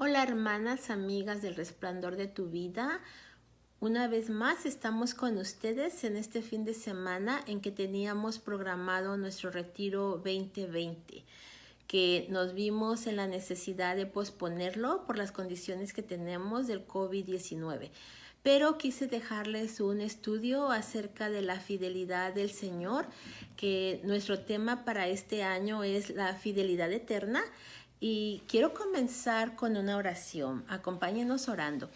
Hola hermanas, amigas del resplandor de tu vida. Una vez más estamos con ustedes en este fin de semana en que teníamos programado nuestro retiro 2020, que nos vimos en la necesidad de posponerlo por las condiciones que tenemos del COVID-19. Pero quise dejarles un estudio acerca de la fidelidad del Señor, que nuestro tema para este año es la fidelidad eterna. Y quiero comenzar con una oración. Acompáñenos orando.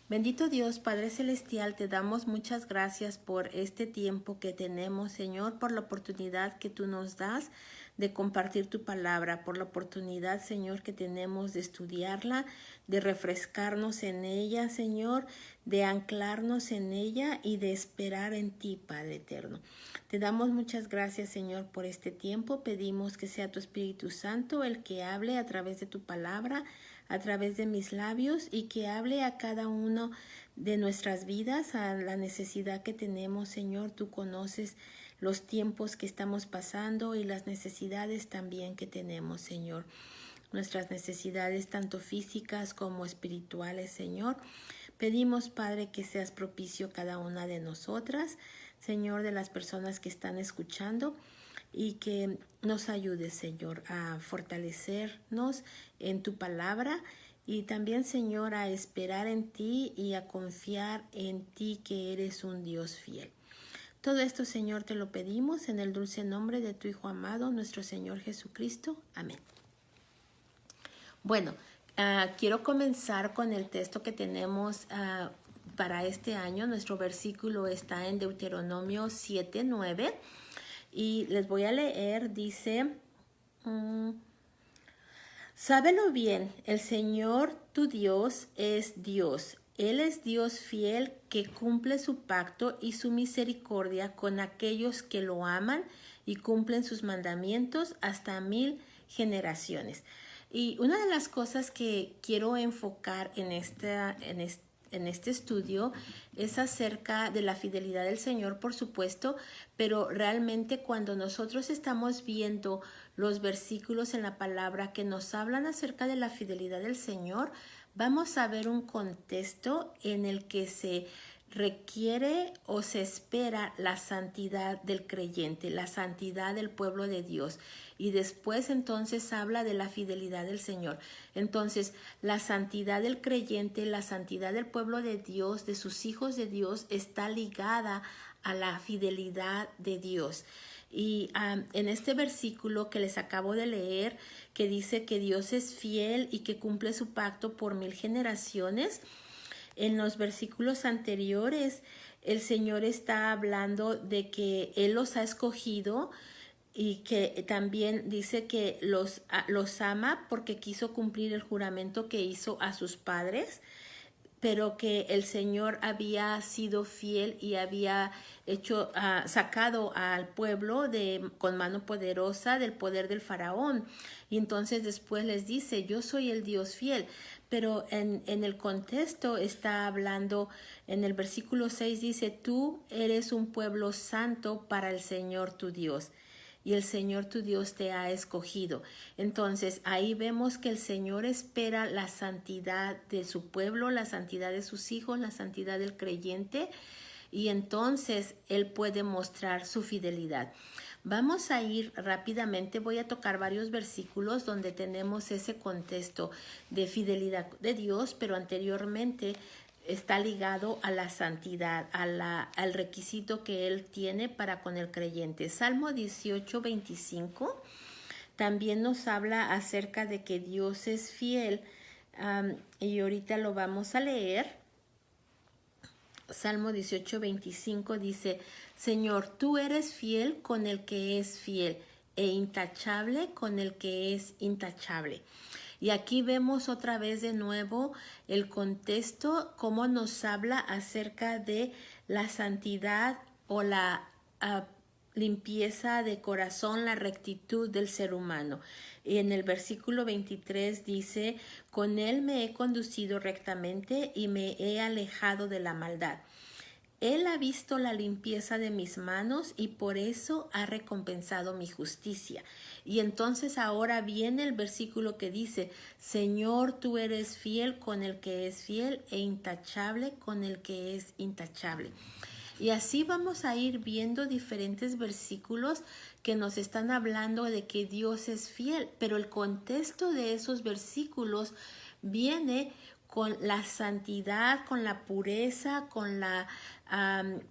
Bendito Dios, Padre Celestial, te damos muchas gracias por este tiempo que tenemos, Señor, por la oportunidad que tú nos das de compartir tu palabra, por la oportunidad, Señor, que tenemos de estudiarla, de refrescarnos en ella, Señor, de anclarnos en ella y de esperar en ti, Padre eterno. Te damos muchas gracias, Señor, por este tiempo. Pedimos que sea tu Espíritu Santo el que hable a través de tu palabra, a través de mis labios, y que hable a cada uno de nuestras vidas, a la necesidad que tenemos, Señor. Tú conoces los tiempos que estamos pasando y las necesidades también que tenemos, Señor. Nuestras necesidades tanto físicas como espirituales, Señor. Pedimos, Padre, que seas propicio a cada una de nosotras, Señor, de las personas que están escuchando, y que nos ayude, Señor, a fortalecernos en tu palabra y también, Señor, a esperar en ti y a confiar en ti, que eres un Dios fiel. Todo esto, Señor, te lo pedimos en el dulce nombre de tu Hijo amado, nuestro Señor Jesucristo. Amén. Bueno, quiero comenzar con el texto que tenemos para este año. Nuestro versículo está en Deuteronomio 7:9. Y les voy a leer, dice, sábelo bien, el Señor tu Dios es Dios. Él es Dios fiel que cumple su pacto y su misericordia con aquellos que lo aman y cumplen sus mandamientos hasta 1000 generaciones. Y una de las cosas que quiero enfocar en este estudio es acerca de la fidelidad del Señor, por supuesto, pero realmente cuando nosotros estamos viendo los versículos en la palabra que nos hablan acerca de la fidelidad del Señor, vamos a ver un contexto en el que se requiere o se espera la santidad del creyente, la santidad del pueblo de Dios. Y después entonces habla de la fidelidad del Señor. Entonces, la santidad del creyente, la santidad del pueblo de Dios, de sus hijos de Dios, está ligada a la fidelidad de Dios. Y en este versículo que les acabo de leer, que dice que Dios es fiel y que cumple su pacto por 1000 generaciones, en los versículos anteriores el Señor está hablando de que Él los ha escogido y que también dice que los ama porque quiso cumplir el juramento que hizo a sus padres, pero que el Señor había sido fiel y había sacado al pueblo con mano poderosa del poder del faraón. Y entonces después les dice, yo soy el Dios fiel. Pero en el contexto está hablando, en el versículo 6 dice, tú eres un pueblo santo para el Señor tu Dios, y el Señor tu Dios te ha escogido. Entonces ahí vemos que el Señor espera la santidad de su pueblo, la santidad de sus hijos, la santidad del creyente, y entonces Él puede mostrar su fidelidad. Vamos a ir rápidamente, voy a tocar varios versículos donde tenemos ese contexto de fidelidad de Dios, pero anteriormente está ligado a la santidad, al requisito que Él tiene para con el creyente. Salmo 18:25 también nos habla acerca de que Dios es fiel, y ahorita lo vamos a leer. Salmo 18:25 dice, Señor, tú eres fiel con el que es fiel e intachable con el que es intachable. Y aquí vemos otra vez de nuevo el contexto, cómo nos habla acerca de la santidad o la limpieza de corazón, la rectitud del ser humano. Y en el versículo 23 dice, con él me he conducido rectamente y me he alejado de la maldad. Él ha visto la limpieza de mis manos y por eso ha recompensado mi justicia. Y entonces ahora viene el versículo que dice, Señor, tú eres fiel con el que es fiel e intachable con el que es intachable. Y así vamos a ir viendo diferentes versículos que nos están hablando de que Dios es fiel, pero el contexto de esos versículos viene con la santidad, con la pureza, con la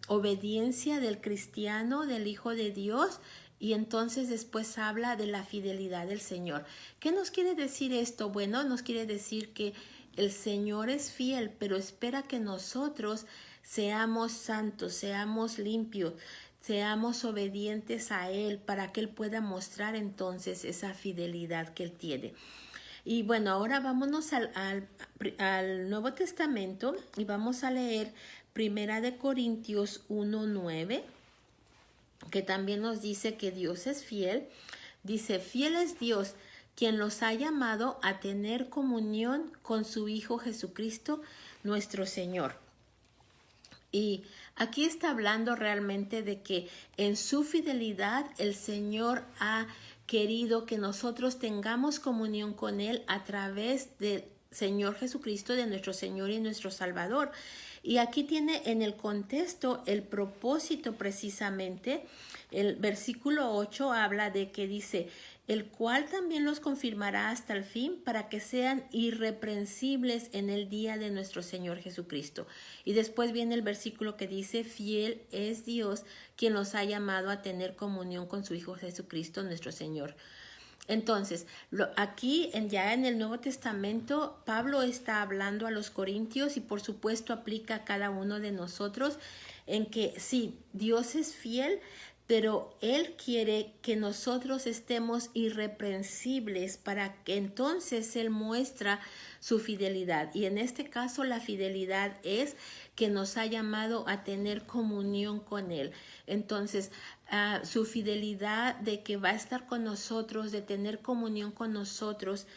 obediencia del cristiano, del Hijo de Dios, y entonces después habla de la fidelidad del Señor. ¿Qué nos quiere decir esto? Bueno, nos quiere decir que el Señor es fiel, pero espera que nosotros seamos santos, seamos limpios, seamos obedientes a Él para que Él pueda mostrar entonces esa fidelidad que Él tiene. Y bueno, ahora vámonos al Nuevo Testamento y vamos a leer Primera de Corintios 1:9, que también nos dice que Dios es fiel. Dice, fiel es Dios, quien los ha llamado a tener comunión con su Hijo Jesucristo, nuestro Señor. Y aquí está hablando realmente de que en su fidelidad el Señor ha querido que nosotros tengamos comunión con Él a través del Señor Jesucristo, de nuestro Señor y nuestro Salvador. Y aquí tiene en el contexto el propósito precisamente. El versículo 8 habla de que dice, el cual también los confirmará hasta el fin para que sean irreprensibles en el día de nuestro Señor Jesucristo. Y después viene el versículo que dice, fiel es Dios quien los ha llamado a tener comunión con su Hijo Jesucristo, nuestro Señor. Entonces, aquí ya en el Nuevo Testamento, Pablo está hablando a los corintios y por supuesto aplica a cada uno de nosotros en que sí, Dios es fiel, pero Él quiere que nosotros estemos irreprensibles para que entonces Él muestra su fidelidad. Y en este caso la fidelidad es que nos ha llamado a tener comunión con Él. Entonces, su fidelidad de que va a estar con nosotros, de tener comunión con nosotros,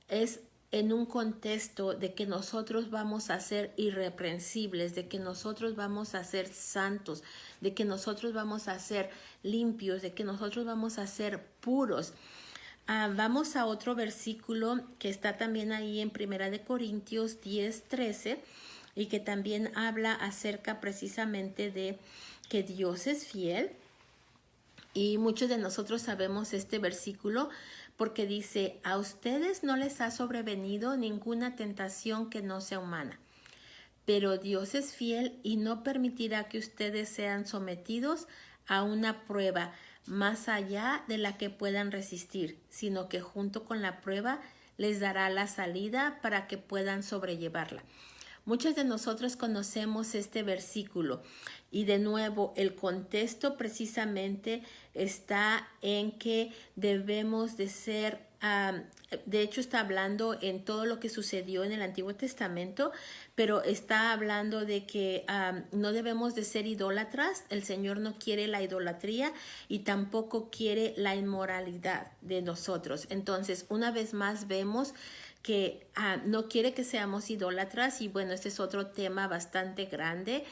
es en un contexto de que nosotros vamos a ser irreprensibles, de que nosotros vamos a ser santos, de que nosotros vamos a ser limpios, de que nosotros vamos a ser puros. Vamos a otro versículo que está también ahí en Primera de Corintios 10:13 y que también habla acerca precisamente de que Dios es fiel. Y muchos de nosotros sabemos este versículo porque dice, a ustedes no les ha sobrevenido ninguna tentación que no sea humana, pero Dios es fiel y no permitirá que ustedes sean sometidos a una prueba más allá de la que puedan resistir, sino que junto con la prueba les dará la salida para que puedan sobrellevarla. Muchos de nosotros conocemos este versículo y de nuevo el contexto precisamente está en que debemos de ser, de hecho está hablando en todo lo que sucedió en el Antiguo Testamento, pero está hablando de que no debemos de ser idólatras. El Señor no quiere la idolatría y tampoco quiere la inmoralidad de nosotros. Entonces, una vez más vemos que no quiere que seamos idólatras y bueno, este es otro tema bastante grande,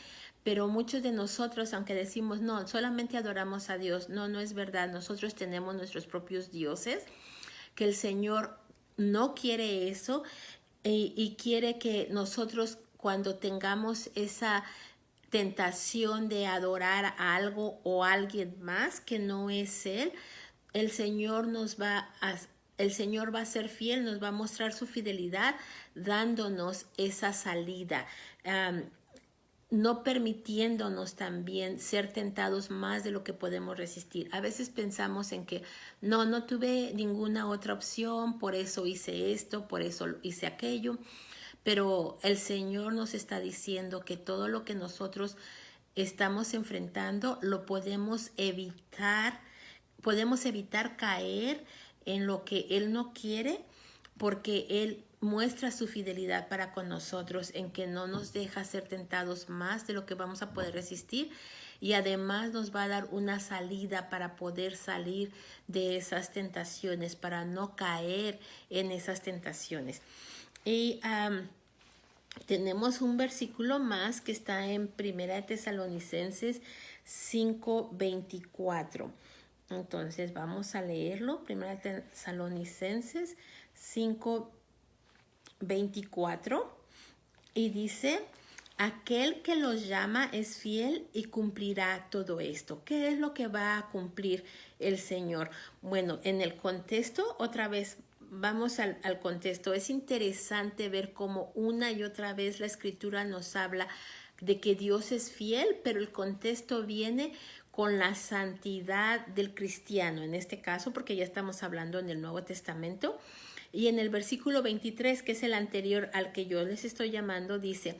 pero muchos de nosotros, aunque decimos no, solamente adoramos a Dios, no es verdad, nosotros tenemos nuestros propios dioses, que el Señor no quiere eso y quiere que nosotros cuando tengamos esa tentación de adorar a algo o a alguien más que no es Él, el Señor va a ser fiel, nos va a mostrar su fidelidad dándonos esa salida, no permitiéndonos también ser tentados más de lo que podemos resistir. A veces pensamos en que no tuve ninguna otra opción, por eso hice esto, por eso hice aquello, pero el Señor nos está diciendo que todo lo que nosotros estamos enfrentando lo podemos evitar caer en lo que Él no quiere, porque Él muestra su fidelidad para con nosotros en que no nos deja ser tentados más de lo que vamos a poder resistir y además nos va a dar una salida para poder salir de esas tentaciones, para no caer en esas tentaciones. Y tenemos un versículo más que está en Primera de Tesalonicenses 5:24. Entonces vamos a leerlo. Primera de Tesalonicenses 5:24. Y dice: aquel que los llama es fiel y cumplirá todo esto. ¿Qué es lo que va a cumplir el Señor? Bueno, en el contexto, otra vez, vamos al contexto. Es interesante ver cómo una y otra vez la Escritura nos habla de que Dios es fiel, pero el contexto viene con la santidad del cristiano, en este caso, porque ya estamos hablando en el Nuevo Testamento. Y en el versículo 23, que es el anterior al que yo les estoy llamando, dice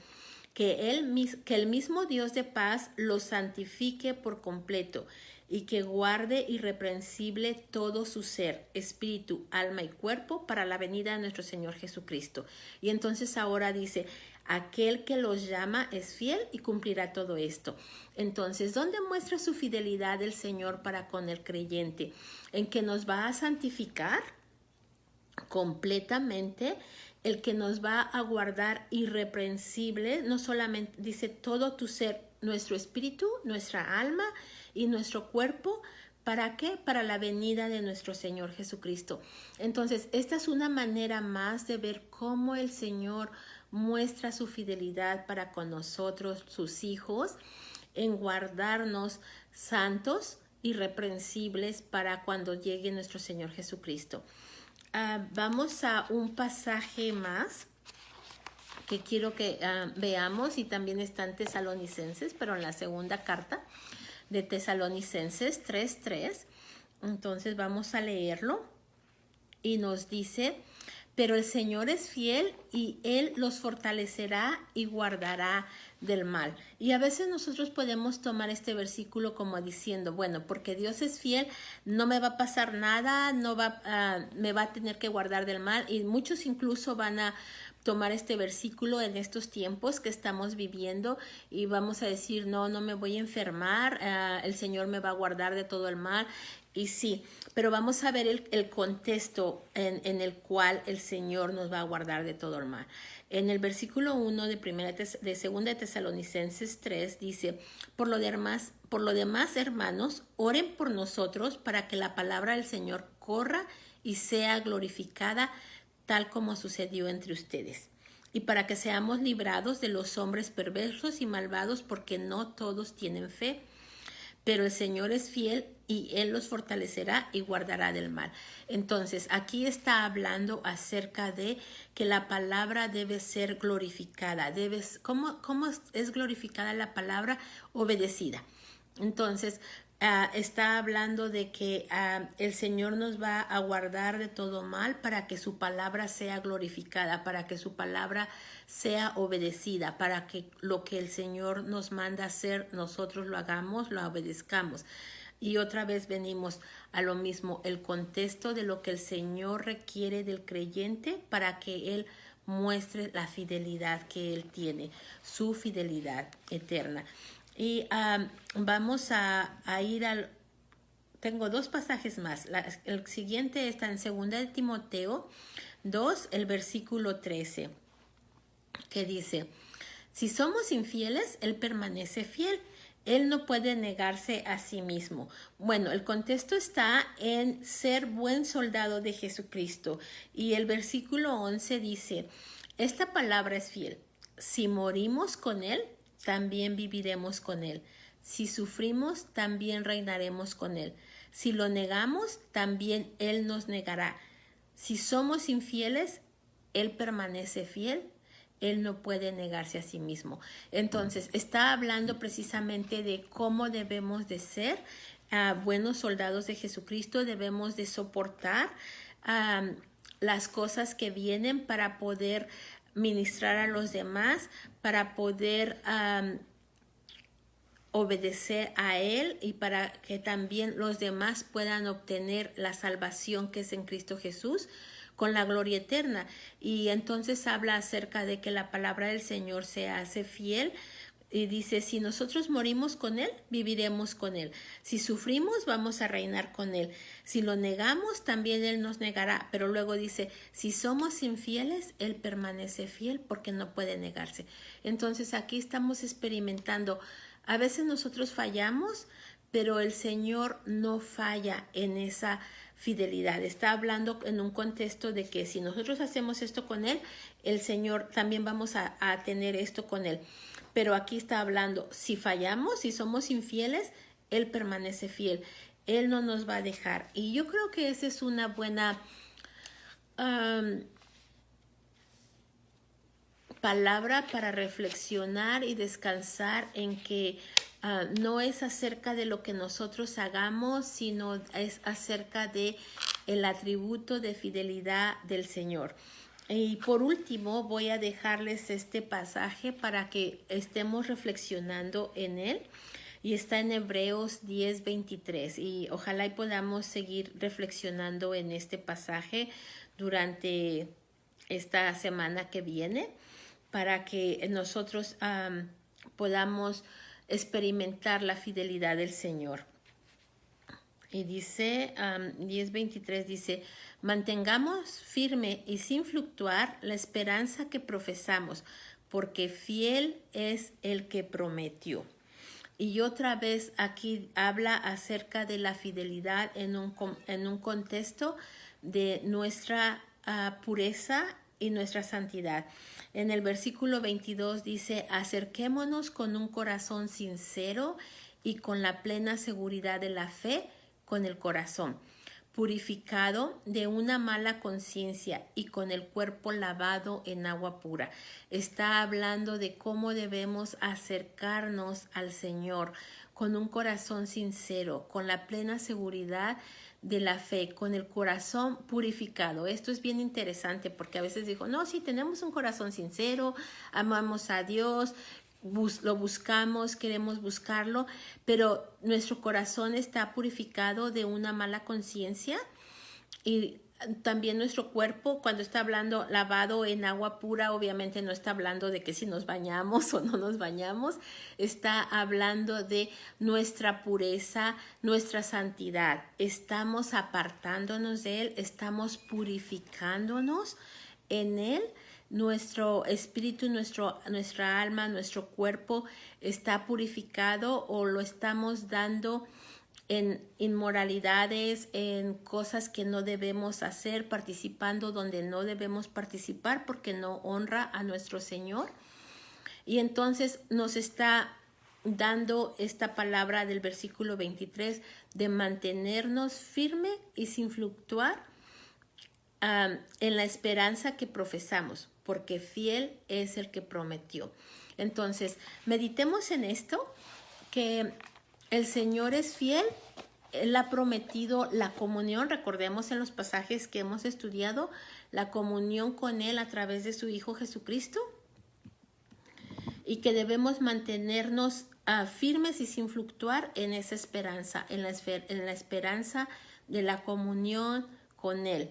que el mismo Dios de paz los santifique por completo y que guarde irreprensible todo su ser, espíritu, alma y cuerpo para la venida de nuestro Señor Jesucristo. Y entonces ahora dice: aquel que los llama es fiel y cumplirá todo esto. Entonces, ¿dónde muestra su fidelidad el Señor para con el creyente? En que nos va a santificar completamente, el que nos va a guardar irreprensible, no solamente dice todo tu ser, nuestro espíritu, nuestra alma y nuestro cuerpo. ¿Para qué? Para la venida de nuestro Señor Jesucristo. Entonces, esta es una manera más de ver cómo el Señor muestra su fidelidad para con nosotros, sus hijos, en guardarnos santos, irreprensibles para cuando llegue nuestro Señor Jesucristo. Vamos a un pasaje más que quiero que veamos, y también está en Tesalonicenses, pero en la segunda carta de Tesalonicenses 3:3. Entonces vamos a leerlo y nos dice: pero el Señor es fiel y Él los fortalecerá y guardará del mal. Y a veces nosotros podemos tomar este versículo como diciendo: bueno, porque Dios es fiel, no me va a pasar nada, me va a tener que guardar del mal. Y muchos incluso van a tomar este versículo en estos tiempos que estamos viviendo y vamos a decir: no me voy a enfermar, el Señor me va a guardar de todo el mal. Y sí, pero vamos a ver el contexto en el cual el Señor nos va a guardar de todo el mal. En el versículo 1 de 2 de Tesalonicenses 3 dice: por lo demás, hermanos, oren por nosotros para que la palabra del Señor corra y sea glorificada, tal como sucedió entre ustedes, y para que seamos librados de los hombres perversos y malvados, porque no todos tienen fe. Pero el Señor es fiel y Él los fortalecerá y guardará del mal. Entonces, aquí está hablando acerca de que la palabra debe ser glorificada. ¿Cómo es glorificada la palabra? Obedecida. Entonces, está hablando de que el Señor nos va a guardar de todo mal para que su palabra sea glorificada, para que su palabra sea obedecida, para que lo que el Señor nos manda hacer, nosotros lo hagamos, lo obedezcamos. Y otra vez venimos a lo mismo, el contexto de lo que el Señor requiere del creyente para que Él muestre la fidelidad que Él tiene, su fidelidad eterna. Y vamos a ir tengo dos pasajes más. El siguiente está en 2 de Timoteo 2, el versículo 13, que dice: si somos infieles, Él permanece fiel. Él no puede negarse a sí mismo. Bueno, el contexto está en ser buen soldado de Jesucristo. Y el versículo 11 dice: esta palabra es fiel. Si morimos con Él, también viviremos con Él. Si sufrimos, también reinaremos con Él. Si lo negamos, también Él nos negará. Si somos infieles, Él permanece fiel. Él no puede negarse a sí mismo. Entonces, está hablando precisamente de cómo debemos de ser buenos soldados de Jesucristo. Debemos de soportar las cosas que vienen para poder ministrar a los demás, para poder obedecer a Él y para que también los demás puedan obtener la salvación que es en Cristo Jesús con la gloria eterna. Y entonces habla acerca de que la palabra del Señor se hace fiel Y dice, si nosotros morimos con Él, viviremos con Él. Si sufrimos, vamos a reinar con Él. Si lo negamos, también Él nos negará. Pero luego dice, si somos infieles, Él permanece fiel porque no puede negarse. Entonces aquí estamos experimentando. A veces nosotros fallamos, pero el Señor no falla en esa fidelidad. Está hablando en un contexto de que si nosotros hacemos esto con Él, el Señor también vamos a tener esto con Él. Pero aquí está hablando, si fallamos, si somos infieles, Él permanece fiel. Él no nos va a dejar. Y yo creo que esa es una buena palabra para reflexionar y descansar en que no es acerca de lo que nosotros hagamos, sino es acerca de el atributo de fidelidad del Señor. Y por último voy a dejarles este pasaje para que estemos reflexionando en él. Y está en Hebreos 10:23. Y ojalá y podamos seguir reflexionando en este pasaje durante esta semana que viene, para que nosotros podamos experimentar la fidelidad del Señor. Y dice, 10:23 dice, mantengamos firme y sin fluctuar la esperanza que profesamos, porque fiel es el que prometió. Y otra vez aquí habla acerca de la fidelidad en un contexto de nuestra pureza y nuestra santidad. En el versículo 22 dice, acerquémonos con un corazón sincero y con la plena seguridad de la fe, con el corazón purificado de una mala conciencia y con el cuerpo lavado en agua pura. Está hablando de cómo debemos acercarnos al Señor con un corazón sincero, con la plena seguridad de la fe, con el corazón purificado. Esto es bien interesante porque a veces digo, no, si tenemos un corazón sincero, amamos a Dios, lo buscamos, queremos buscarlo, pero nuestro corazón está purificado de una mala conciencia. Y también nuestro cuerpo, cuando está hablando lavado en agua pura, obviamente no está hablando de que si nos bañamos o no nos bañamos, está hablando de nuestra pureza, nuestra santidad. Estamos apartándonos de Él, estamos purificándonos en Él. Nuestro espíritu, nuestra alma, nuestro cuerpo está purificado, o lo estamos dando en inmoralidades, en cosas que no debemos hacer, participando donde no debemos participar porque no honra a nuestro Señor. Y entonces nos está dando esta palabra del versículo 23 de mantenernos firme y sin fluctuar en la esperanza que profesamos, porque fiel es el que prometió. Entonces, meditemos en esto, que el Señor es fiel. Él ha prometido la comunión. Recordemos en los pasajes que hemos estudiado, la comunión con Él a través de su Hijo Jesucristo, y que debemos mantenernos firmes y sin fluctuar en esa esperanza, en la esperanza de la comunión con Él.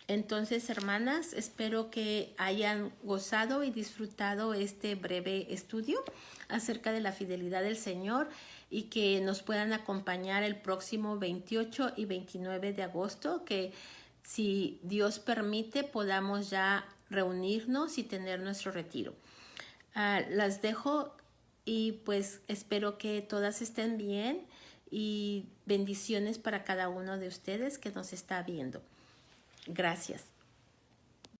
Entonces, hermanas, espero que hayan gozado y disfrutado este breve estudio acerca de la fidelidad del Señor, y que nos puedan acompañar el próximo 28 y 29 de agosto, que si Dios permite podamos ya reunirnos y tener nuestro retiro. Las dejo y pues espero que todas estén bien, y bendiciones para cada uno de ustedes que nos está viendo. Gracias.